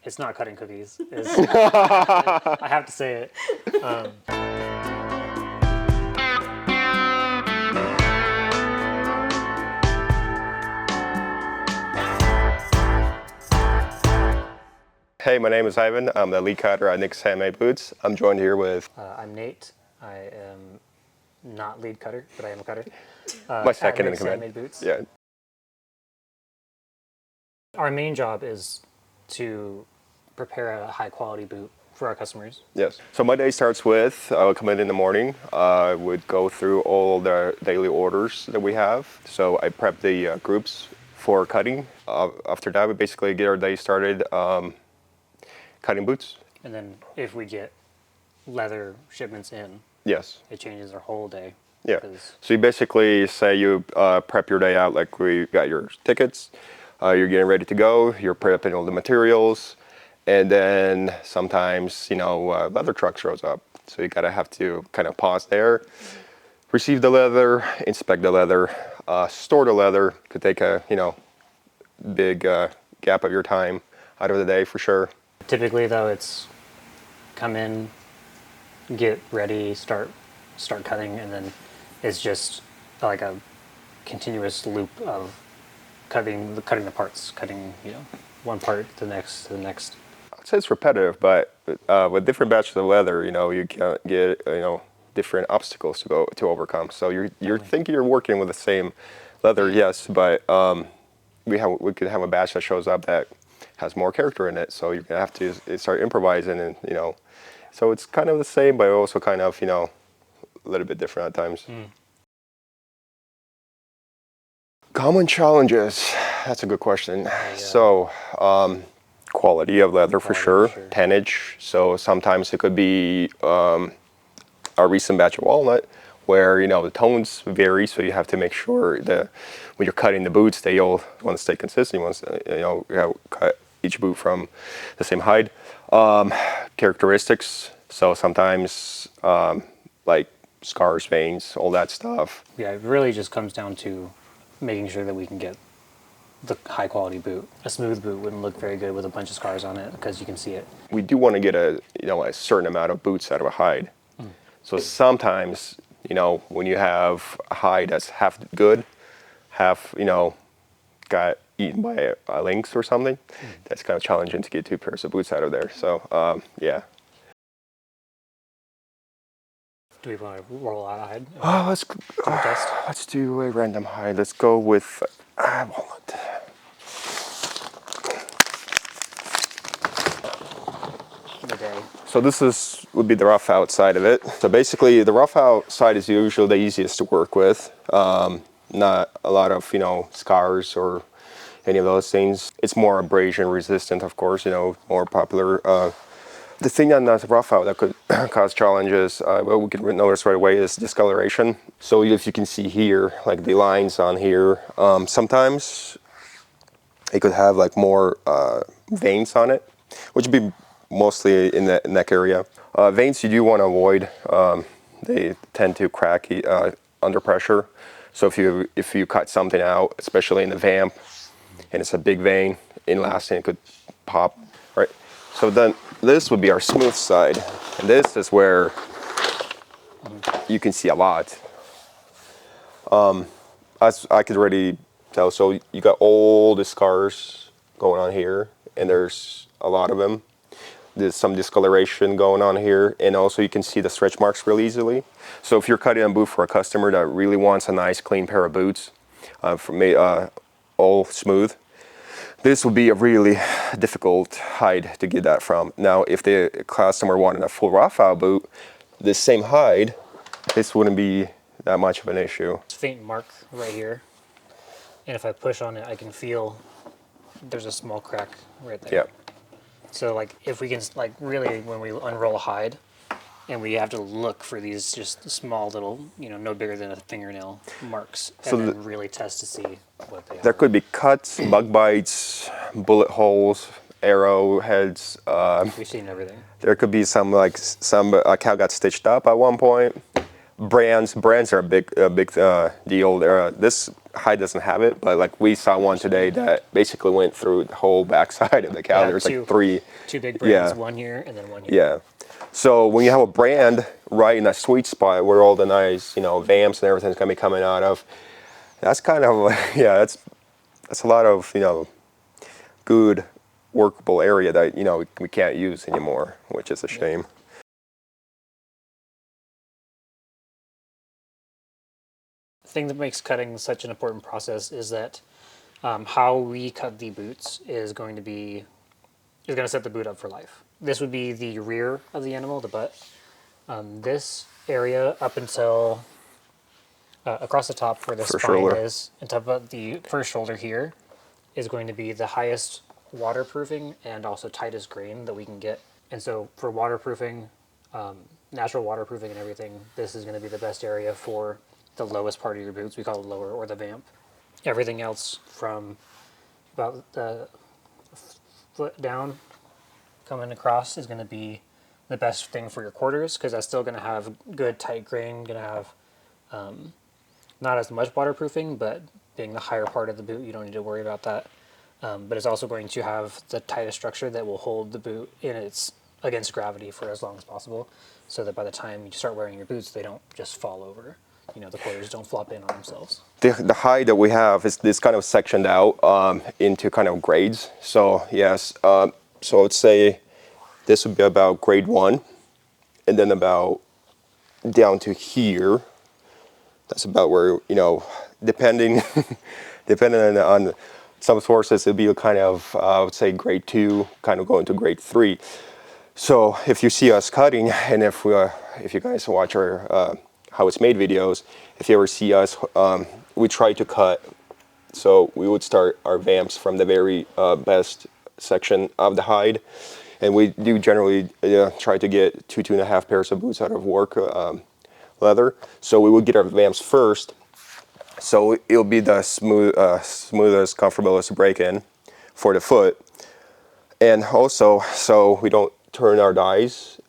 It's not cutting cookies. I have to say it. Hey, my name is Ivan. I'm the lead cutter at Nick's Handmade Boots. I'm joined here with... I'm Nate. I am not lead cutter, but I am a cutter. my second in Nick's command. Handmade Boots. Yeah. Our main job is to prepare a high quality boot for our customers. Yes. So my day starts with, I would come in the morning, I would go through all the daily orders that we have. So I prep the groups for cutting. After that, we basically get our day started cutting boots. And then if we get leather shipments in, Yes. it changes our whole day. Yeah. So you basically say you prep your day out like we got your tickets, you're getting ready to go, you're prepping all the materials, and then sometimes, leather truck shows up. So you gotta have to kind of pause there, receive the leather, inspect the leather, store the leather. Could take a, big gap of your time out of the day for sure. Typically though, it's come in, get ready, start cutting, and then it's just like a continuous loop of cutting the parts, one part to the next. I'd say it's repetitive, but with different batches of leather, you can get different obstacles to overcome. So you're thinking you're working with the same leather, yes, but we could have a batch that shows up that has more character in it. So you're gonna have to start improvising, and so it's kind of the same, but also kind of a little bit different at times. Common challenges. That's a good question. Yeah. So, quality of leather for sure. Tannage. So sometimes it could be a recent batch of walnut where the tones vary. So you have to make sure that when you're cutting the boots, they all want to stay consistent. You want to cut each boot from the same hide. Characteristics. So sometimes like scars, veins, all that stuff. Yeah, it really just comes down to making sure that we can get the high quality boot. A smooth boot wouldn't look very good with a bunch of scars on it because you can see it. We do want to get a certain amount of boots out of a hide. So sometimes when you have a hide that's half good, half got eaten by a lynx or something, that's kind of challenging to get 2 pairs of boots out of there. So yeah. Do we want to roll out a hide? Let's do a random hide. Let's go with walnut. So this would be the rough outside of it. So basically, the rough outside is usually the easiest to work with. Not a lot of scars or any of those things. It's more abrasion resistant, of course. More popular. The thing on the rough out that could cause challenges, what we can notice right away is discoloration. So if you can see here, like the lines on here, sometimes it could have like more veins on it, which would be mostly in the neck area. Veins you do want to avoid. They tend to crack under pressure. So if you cut something out, especially in the vamp, and it's a big vein, in lasting, it could pop, right? So then this would be our smooth side, and this is where you can see a lot. As I could already tell, so you got all the scars going on here, and there's a lot of them. There's some discoloration going on here, and also you can see the stretch marks really easily. So if you're cutting a boot for a customer that really wants a nice clean pair of boots, all smooth, this would be a really difficult hide to get that from. Now, if the customer wanted a full rough out boot, this same hide, this wouldn't be that much of an issue. It's a faint mark right here, and if I push on it, I can feel there's a small crack right there. Yeah. So like if we can really, when we unroll a hide, and we have to look for these just small little, no bigger than a fingernail marks, and then really test to see what they are. There could be cuts, bug bites, bullet holes, arrowheads. We've seen everything. There could be some a cow got stitched up at one point, Brands are a big deal. This hide doesn't have it, but like we saw one today that basically went through the whole backside of the cow. Yeah, There's like three. Two big brands, Yeah. one here and then one here. Yeah. So when you have a brand right in that sweet spot where all the nice, vamps and everything's gonna be coming out of, that's kind of yeah, that's a lot of good workable area that we can't use anymore, which is a shame. The thing that makes cutting such an important process is that how we cut the boots is going to set the boot up for life. This would be the rear of the animal, the butt. This area up until across the top where the For spine shoulder. is, and top of the first shoulder here, is going to be the highest waterproofing and also tightest grain that we can get. And so for waterproofing, natural waterproofing and everything, this is going to be the best area for the lowest part of your boots. We call it lower, or the vamp. Everything else from about the foot down coming across is going to be the best thing for your quarters, because that's still going to have good tight grain, going to have not as much waterproofing, but being the higher part of the boot, you don't need to worry about that. But it's also going to have the tightest structure that will hold the boot in its against gravity for as long as possible, so that by the time you start wearing your boots, they don't just fall over. The quarters don't flop in on themselves. The hide that we have is this kind of sectioned out into kind of grades. So yes, so I would say this would be about grade 1, and then about down to here. That's about where depending depending on some sources, it'd be a kind of I would say grade 2, kind of going to grade 3. So if you see us cutting, and if you guys watch our how it's made videos, if you ever see us, we try to cut. So we would start our vamps from the very best section of the hide, and we do generally try to get 2.5 pairs of boots out of work leather. So we would get our vamps first, so it'll be the smoothest, comfortablest break-in for the foot, and also so we don't turn our dies.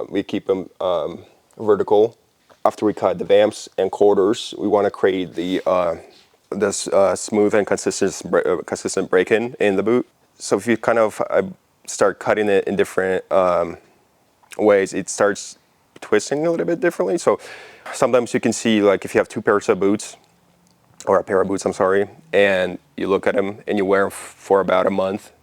We keep them vertical. After we cut the vamps and quarters, we want to create the smooth and consistent break-in in the boot. So if you kind of start cutting it in different ways, it starts twisting a little bit differently. So sometimes you can see, like, if you have 2 pairs of boots, or a pair of boots, I'm sorry, and you look at them and you wear them for about a month,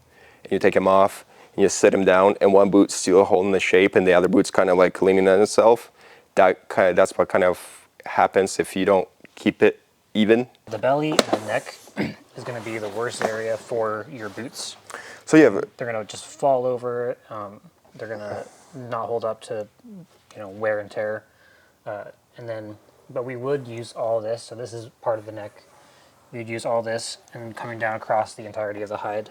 and you take them off and you sit them down, and one boot's still holding the shape and the other boot's kind of like leaning on itself. That's what kind of happens if you don't keep it even. The belly and the neck is going to be the worst area for your boots. So yeah, they're going to just fall over. They're going to not hold up to wear and tear. But we would use all this. So this is part of the neck. We'd use all this and coming down across the entirety of the hide.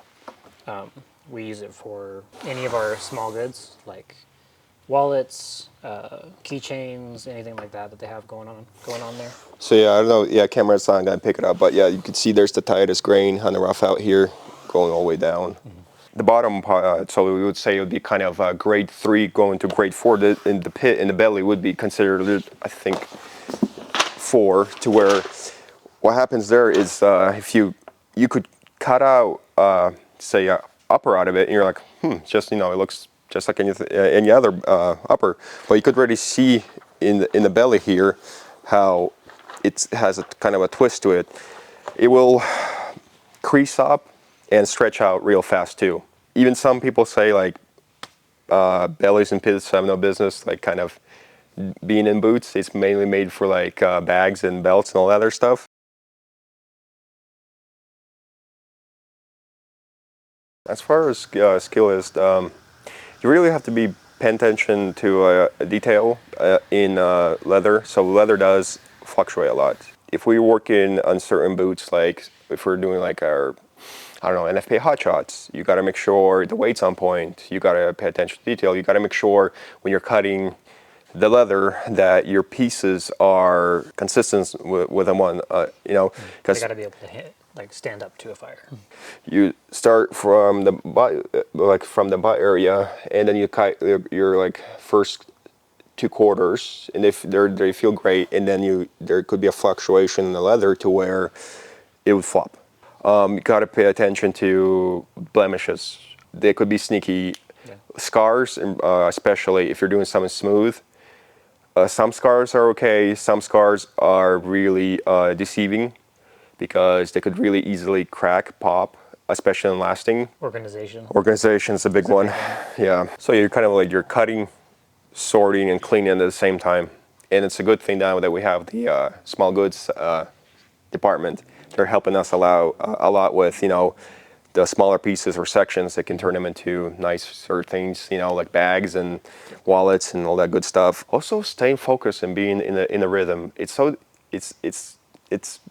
We use it for any of our small goods, like wallets, keychains, anything like that they have going on there. So yeah, I don't know. Yeah, camera's not gonna pick it up, but yeah, you can see there's the tightest grain on the rough out here, going all the way down. Mm-hmm. The bottom part, so we would say it would be kind of grade 3 going to grade 4. In the pit in the belly would be considered, I think, 4. To where what happens there is if you could cut out say upper out of it, and you're like, just it looks just like any other upper, but you could really see in the belly here how it has a kind of a twist to it. It will crease up and stretch out real fast too. Even some people say, like, bellies and pits have no business like kind of being in boots. It's mainly made for like bags and belts and all that other stuff. As far as skill is, you really have to be paying attention to detail in leather. So leather does fluctuate a lot. If we're working on certain boots, like if we're doing like our, I don't know, NFPA hot shots, you got to make sure the weight's on point. You got to pay attention to detail. You got to make sure when you're cutting the leather that your pieces are consistent with them on, because they got to be able to hit, like, stand up to a fire. You start from the butt, from the butt area, and then you cut your like first 2/4, and if they feel great, and then there could be a fluctuation in the leather to where it would flop. You got to pay attention to blemishes. They could be sneaky. Yeah. Scars, especially if you're doing something smooth. Some scars are okay. Some scars are really deceiving because they could really easily crack, pop, especially in lasting. Organization is a big one. Yeah. So you're kind of like you're cutting, sorting, and cleaning at the same time. And it's a good thing now that we have the small goods department. They're helping us a lot with, the smaller pieces or sections that can turn them into nicer things, like bags and wallets and all that good stuff. Also staying focused and being in the rhythm. It's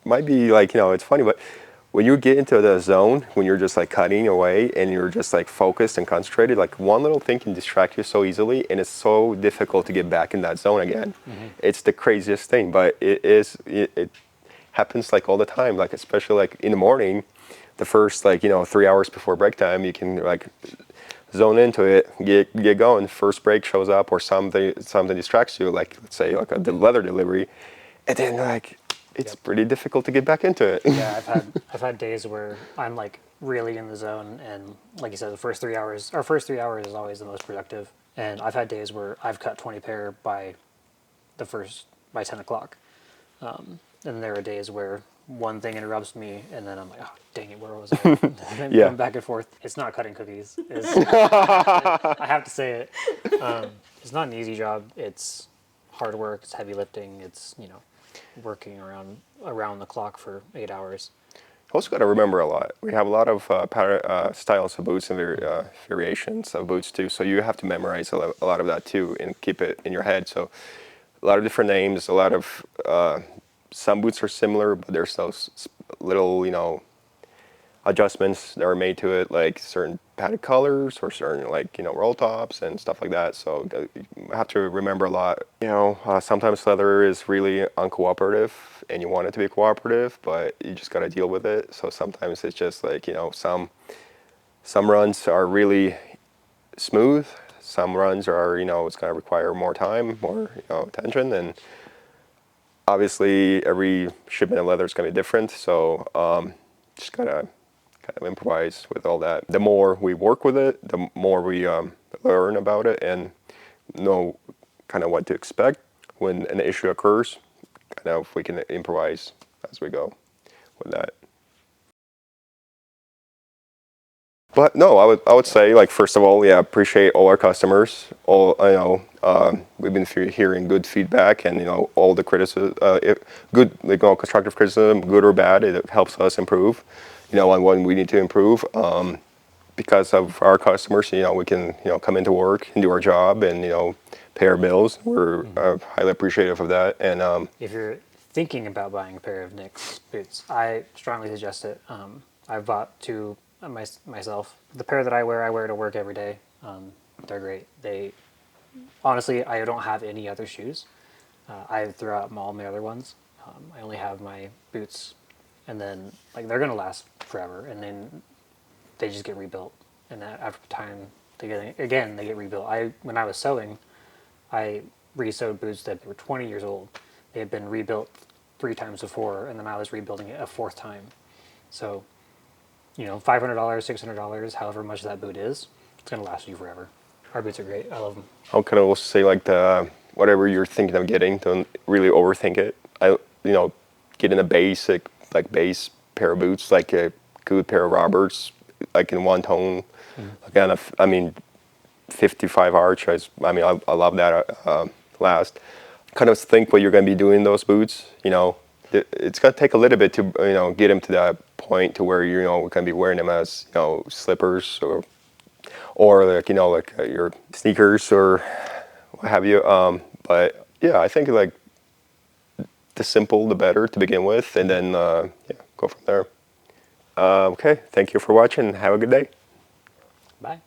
might be like, it's funny, but when you get into the zone, when you're just like cutting away and you're just like focused and concentrated, like one little thing can distract you so easily, and it's so difficult to get back in that zone again. It's the craziest thing, but it happens like all the time, like especially like in the morning, the first 3 hours before break time, you can like zone into it, get going. First break shows up or something distracts you, like let's say like the leather delivery, and then like it's pretty difficult to get back into it. Yeah, I've had days where I'm like really in the zone, and like you said, our first 3 hours is always the most productive. And I've had days where I've cut 20 pair by 10 o'clock. And there are days where one thing interrupts me, and then I'm like, oh, dang it, where was I? And then going back and forth. It's not cutting cookies. I have to say it. It's not an easy job. It's hard work. It's heavy lifting. It's, working around the clock for 8 hours. Also got to remember a lot. We have a lot of styles of boots and variations of boots too. So you have to memorize a lot of that too and keep it in your head. So a lot of different names, a lot of some boots are similar, but there's those little, adjustments that are made to it, like certain padded colors or certain roll tops and stuff like that. So you have to remember a lot. Sometimes leather is really uncooperative and you want it to be cooperative, but you just got to deal with it. So sometimes it's just like, some runs are really smooth. Some runs are, it's going to require more time, more, attention, and obviously every shipment of leather is going to be different. So just gotta kind of improvise with all that. The more we work with it, the more we learn about it and know kind of what to expect when an issue occurs. Kind of we can improvise as we go with that. But no, I would say, like, first of all, appreciate all our customers. We've been hearing good feedback, and all the criticism, good, constructive criticism, good or bad, it helps us improve. On what we need to improve. Because of our customers, we can come into work and do our job and pay our bills. We're highly appreciative of that. And if you're thinking about buying a pair of Nick's boots, I strongly suggest it. I've bought two myself. The pair that I wear to work every day. They're great. Honestly, I don't have any other shoes. I threw out all my other ones. I only have my boots, and then they're gonna last forever, and then they just get rebuilt. And after time, they get rebuilt. When I was sewing, I re-sewed boots that were 20 years old. They had been rebuilt 3 times before, and then I was rebuilding it a 4th time. So, $500, $600, however much that boot is, it's gonna last you forever. Our boots are great. I love them. I'll kind of also say whatever you're thinking of getting, don't really overthink it. Getting a basic base pair of boots, like a good pair of Roberts, like in one tone. Again, 55 arch. I love that last. Kind of think what you're going to be doing in those boots. It's going to take a little bit to get them to that point to where you're going to be wearing them as slippers or your sneakers or what have you. But yeah, I think the simple the better to begin with, and then go from there. Okay, thank you for watching. Have a good day. Bye.